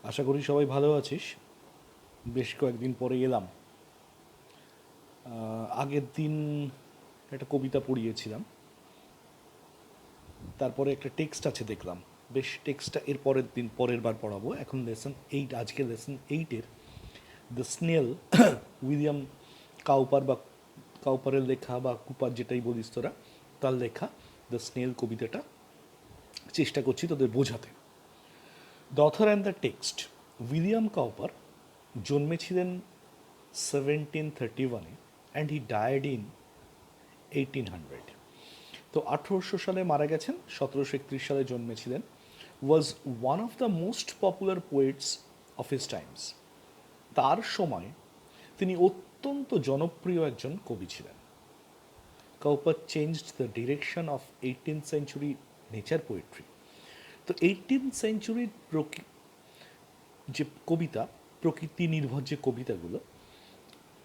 আশা করি সবাই ভালো আছিস। বেশ কয়েকদিন পরে এলাম। আগের দিন একটা কবিতা পড়িয়েছিলাম, তারপরে একটা টেক্সট আছে দেখলাম। বেশ, টেক্সটটা এর পরের দিন পরের বার পড়াবো। এখন লেসন 8, আজকে লেসন 8-এর দ্য স্নেল, উইলিয়াম কাউপার বা কাউপারের লেখা বা কুপার যেটাই বলিস তোরা, তার লেখা দ্য স্নেল কবিতাটা চেষ্টা করছি তোদের বোঝাতে। The author and the text. William Cowper জন্মেছিলেন 1731-এ অ্যান্ড হি ডায়েড ইন 1800। তো 1800 সালে মারা গেছেন, 1731 সালে জন্মেছিলেন। Was one of the most popular poets of his times. তার সময় তিনি অত্যন্ত জনপ্রিয় একজন কবি ছিলেন। Cowper changed the direction of 18th century nature poetry. তো 18th সেঞ্চুরির যে কবিতা, প্রকৃতি নির্ভর যে কবিতাগুলো,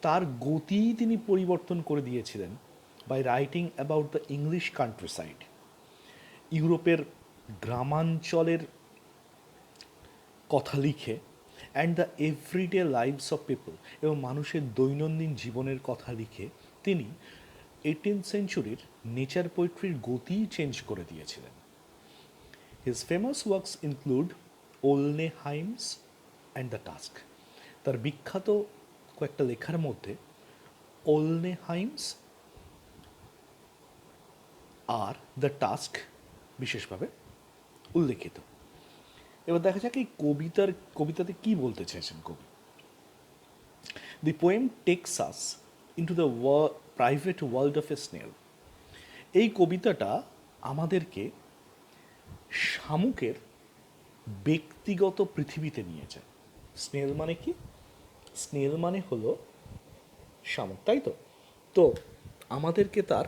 তার গতিই তিনি পরিবর্তন করে দিয়েছিলেন by writing about the English countryside. ইউরোপের গ্রামাঞ্চলের কথা লিখে, and the everyday lives of people, এবং মানুষের দৈনন্দিন জীবনের কথা লিখে তিনি 18th সেঞ্চুরির নেচার পোয়েট্রির গতিই চেঞ্জ করে দিয়েছিলেন। His famous works include Olney Hymns and the Task. তার বিখ্যাত কয়েকটা লেখার মধ্যে ওলনে হাইমস আর দ্য টাস্ক বিশেষভাবে উল্লেখিত। এবার দেখা যাক এই কবিতাতে কি বলতে চেয়েছেন কবি। The poem takes us into the private world of a snail. এই কবিতাটা আমাদেরকে শামুকের ব্যক্তিগত পৃথিবীতে নিয়ে যায়। স্নেল মানে কি? স্নেল মানে হলো শামুক, তাই তো? তো আমাদেরকে তার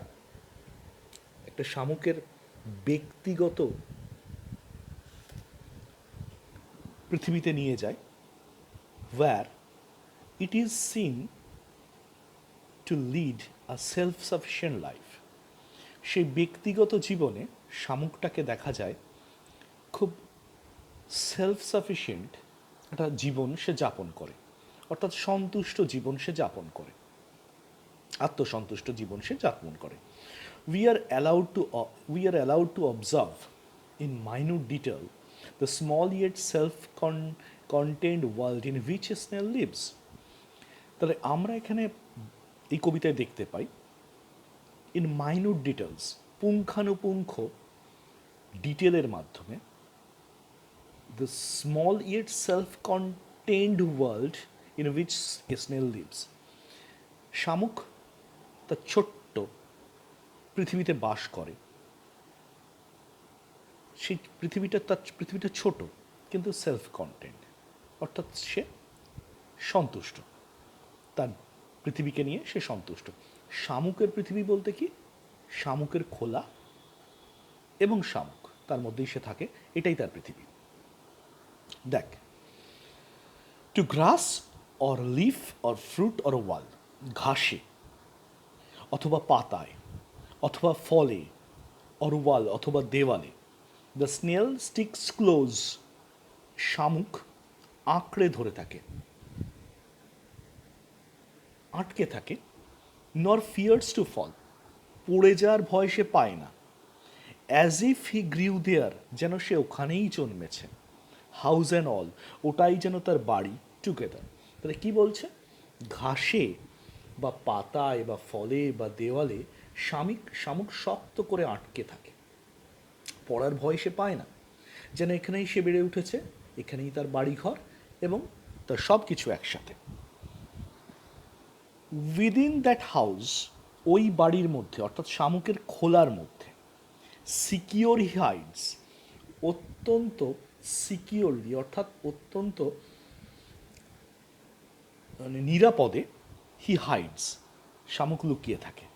একটা শামুকের ব্যক্তিগত পৃথিবীতে নিয়ে যায়, where it is seen to lead a self-sufficient life. সেই ব্যক্তিগত জীবনে শামুকটাকে দেখা যায় খুব সেলফ সাফিসিয়েন্ট একটা জীবন সে যাপন করে, অর্থাৎ সন্তুষ্ট জীবন সে যাপন করে, আত্মসন্তুষ্ট জীবন সে যাপন করে। We are allowed to observe in minute detail the small yet self-contained world in which a snail lives. তাহলে আমরা এখানে এই কবিতায় দেখতে পাই ইন মাইনিউট ডিটেলস, পুঙ্খানুপুঙ্খ ডিটেলের মাধ্যমে, the small yet self contained world in which a snail lives. শামুক তার ছোট্ট পৃথিবীতে বাস করে। সেই পৃথিবীটা ছোট, কিন্তু সেলফ কন্টেন্ট, অর্থাৎ সে সন্তুষ্ট, তার পৃথিবীকে নিয়ে সে সন্তুষ্ট। শামুকের পৃথিবী বলতে কি? শামুকের খোলা এবং শামুক, তার মধ্যেই সে থাকে, এটাই তার পৃথিবী। দেখ, two glass or leaf or fruit or ওয়াল, ঘাসে অথবা পাতায় অথবা ফলে, অর ওয়াল অথবা দেওয়ালে, দ্য স্নেল স্টিক্স ক্লোজ, শামুক আঁকড়ে ধরে থাকে, আটকে থাকে। নর ফিয়ার্স টু ফল, পড়ে যাওয়ার ভয় সে পায় না। অ্যাজ ইফ হি গ্রিউ দেয়ার, যেন সে ওখানেই জন্মেছে। হাউস অ্যান্ড অল, ওটাই যেন তার বাড়ি, টুগেদার। তাহলে কি বলছে? ঘাসে বা পাতায় বা ফলে বা দেওয়ালে শামুক শক্ত করে আটকে থাকে, পড়ার ভয় সে পায় না, যেন এখানেই সে বেড়ে উঠেছে, এখানেই তার বাড়িঘর এবং তার সব কিছু একসাথে। উইদিন দ্যাট হাউস, ওই বাড়ির মধ্যে, অর্থাৎ শামুকের খোলার মধ্যে, সিকিওর হি হাইডস, অত্যন্ত সিকিওরলি, অর্থাৎ অত্যন্ত নিরাপদে, হি হাইডস, শামুক লুকিয়ে থাকে,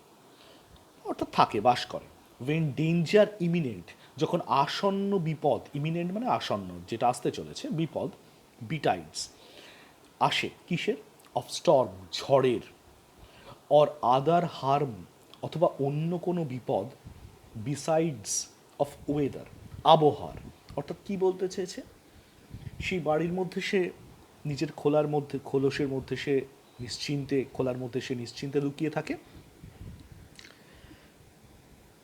অর্থাৎ থাকে, বাস করে। ওয়েন ডেঞ্জার ইমিনেন্ট, যখন আসন্ন বিপদ, ইমিনেন্ট মানে আসন্ন, যেটা আসতে চলেছে, বিপদ, বিটাইডস, আসে, কিসের? অফ স্টর্ম, ঝড়ের, অর আদার হার্ম, অথবা অন্য কোনো বিপদ, বিসাইডস অফ ওয়েদার, আবহাওয়ার। অর্থাৎ কি বলতে চেয়েছে? সেই বাড়ির মধ্যে সে নিজের খোলসের মধ্যে সে খোলার মধ্যে সে নিশ্চিন্তে লুকিয়ে থাকে,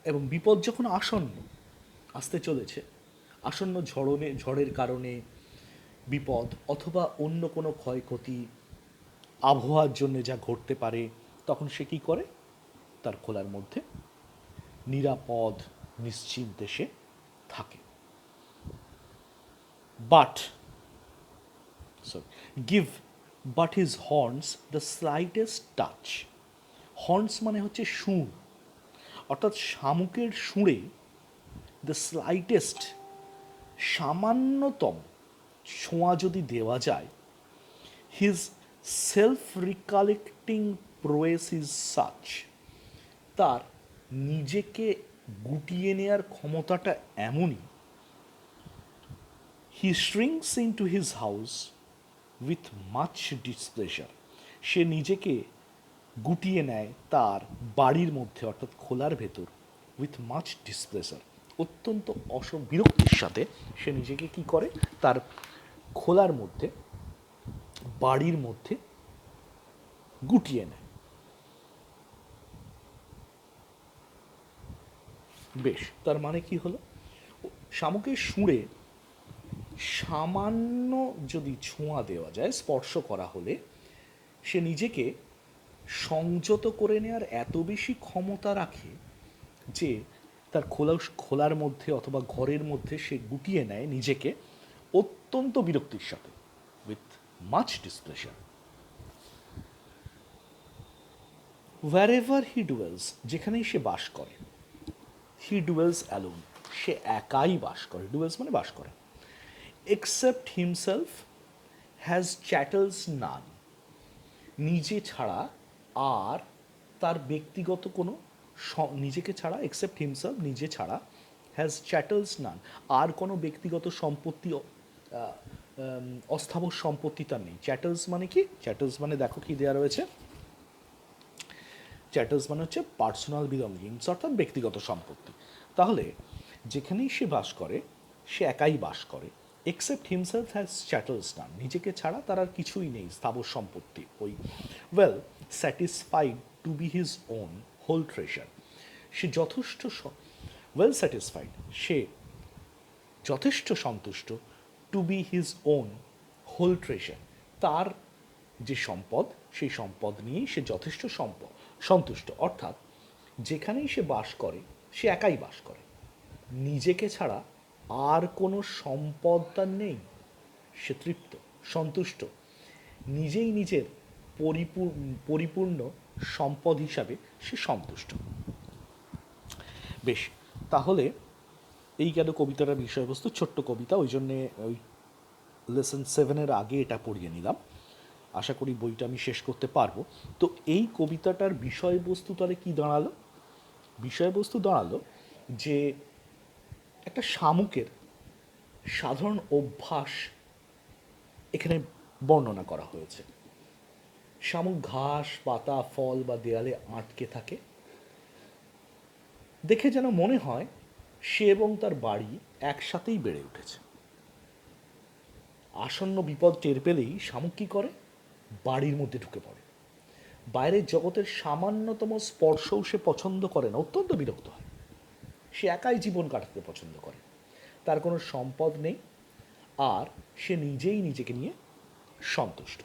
এবং বিপদ যখন আসতে চলেছে, আসন্ন ঝড়ের কারণে বিপদ অথবা অন্য কোনো ক্ষয়ক্ষতি, আবহাওয়ার জন্য যা ঘটতে পারে, তখন সে কী করে, তার খোলার মধ্যে নিরাপদ নিশ্চিন্তে সে থাকে। But give but his horns the slightest touch. Horns মানে হচ্ছে সুর, অর্থাৎ শামুকের সুরে দ্য স্লাইটেস্ট, সামান্যতম ছোঁয়া যদি দেওয়া যায়, his self recollecting prowess is such, তার নিজেকে গুটিয়ে নেয়ার ক্ষমতাটা এমনই, he shrinks into his house with much displeasure, সে নিজেকে গুটিয়ে নেয় তার বাড়ির মধ্যে, অর্থাৎ খোলার ভেতর, উইথ মাচ ডিসপ্লেজার, অত্যন্ত বিরক্তির সাথে সে নিজেকে কি করে, তার খোলার মধ্যে, বাড়ির মধ্যে গুটিয়ে নেয়। বেশ, তার মানে কি হলো, শামুকের সুরে সামান্য যদি ছোঁয়া দেওয়া যায়, স্পর্শ করা হলে, সে নিজেকে সংযত করে নেওয়ার এত বেশি ক্ষমতা রাখে যে তার খোলার মধ্যে অথবা ঘরের মধ্যে সে গুটিয়ে নেয় নিজেকে অত্যন্ত বিরক্তির সাথে, with much displeasure. wherever he dwells, যেখানেই সে বাস করে, he dwells alone, সে একাই বাস করে, ডুয়েলস মানে বাস করে, except himself has chattels none, নিজে ছাড়া আর তার ব্যক্তিগত কোনো, নিজেকে ছাড়া, except himself, নিজে ছাড়া, has chattels none, আর কোনো ব্যক্তিগত সম্পত্তি, অস্থাবর সম্পত্তি তার নেই। চ্যাটেলস মানে কি? চ্যাটেলস মানে দেখো কি দেওয়া রয়েছে, চ্যাটেলস মানে হচ্ছে পার্সোনাল বিলঙ্গিংস, অর্থাৎ ব্যক্তিগত সম্পত্তি। তাহলে যেখানেই সে বাস করে, সে একাই বাস করে, except himself has chattels none, নিজেকে ছাড়া তার আর কিছুই নেই স্থাবর সম্পত্তি। ওই well satisfied to be his own whole treasure, সে যথেষ্ট ওয়েল স্যাটিসফাইড, সে যথেষ্ট সন্তুষ্ট, to be his own whole treasure, তার যে সম্পদ, সেই সম্পদ নিয়েই সে যথেষ্ট সন্তুষ্ট। অর্থাৎ যেখানেই সে বাস করে, সে একাই বাস করে, নিজেকে ছাড়া আর কোনো সম্পদ তার নেই, সে তৃপ্ত, সন্তুষ্ট, নিজেই নিজের পরিপূর্ণ সম্পদ হিসাবে সে সন্তুষ্ট। বেশ, তাহলে এই গেল কবিতাটার বিষয়বস্তু, ছোট্ট কবিতা, ওই জন্যে ওই লেসন 7 আগে এটা পড়িয়ে নিলাম। আশা করি বইটা আমি শেষ করতে পারবো। তো এই কবিতাটার বিষয়বস্তু তাহলে কী দাঁড়ালো? বিষয়বস্তু দাঁড়ালো যে একটা শামুকের সাধারণ অভ্যাস এখানে বর্ণনা করা হয়েছে। শামুক ঘাস, পাতা, ফল বা দেয়ালে আটকে থাকে, দেখে যেন মনে হয় সে এবং তার বাড়ি একসাথেই বেড়ে উঠেছে। আসন্ন বিপদ টের পেলেই শামুক কী করে? বাড়ির মধ্যে ঢুকে পড়ে। বাইরের জগতের সামান্যতম স্পর্শও সে পছন্দ করে না, অত্যন্ত বিরক্ত হয়। সে একাই জীবন কাটাতে পছন্দ করে, তার কোনো সম্পদ নেই, আর সে নিজেই নিজেকে নিয়ে সন্তুষ্ট।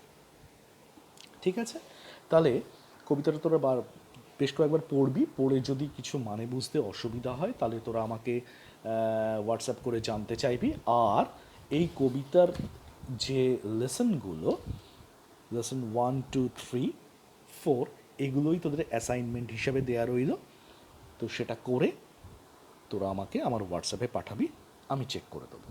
ঠিক আছে, তাহলে কবিতাটা তোরা বেশ কয়েকবার পড়বি, পড়ে যদি কিছু মানে বুঝতে অসুবিধা হয় তাহলে তোরা আমাকে হোয়াটসঅ্যাপ করে জানতে চাইবি। আর এই কবিতার যে লেসনগুলো, লেসন 1, 2, 3, 4, এগুলোই তোদের অ্যাসাইনমেন্ট হিসাবে দেয়া রইল। তো সেটা করে তোরা আমাকে আমার হোয়াটসঅ্যাপে পাঠাবি, আমি চেক করে দেবো।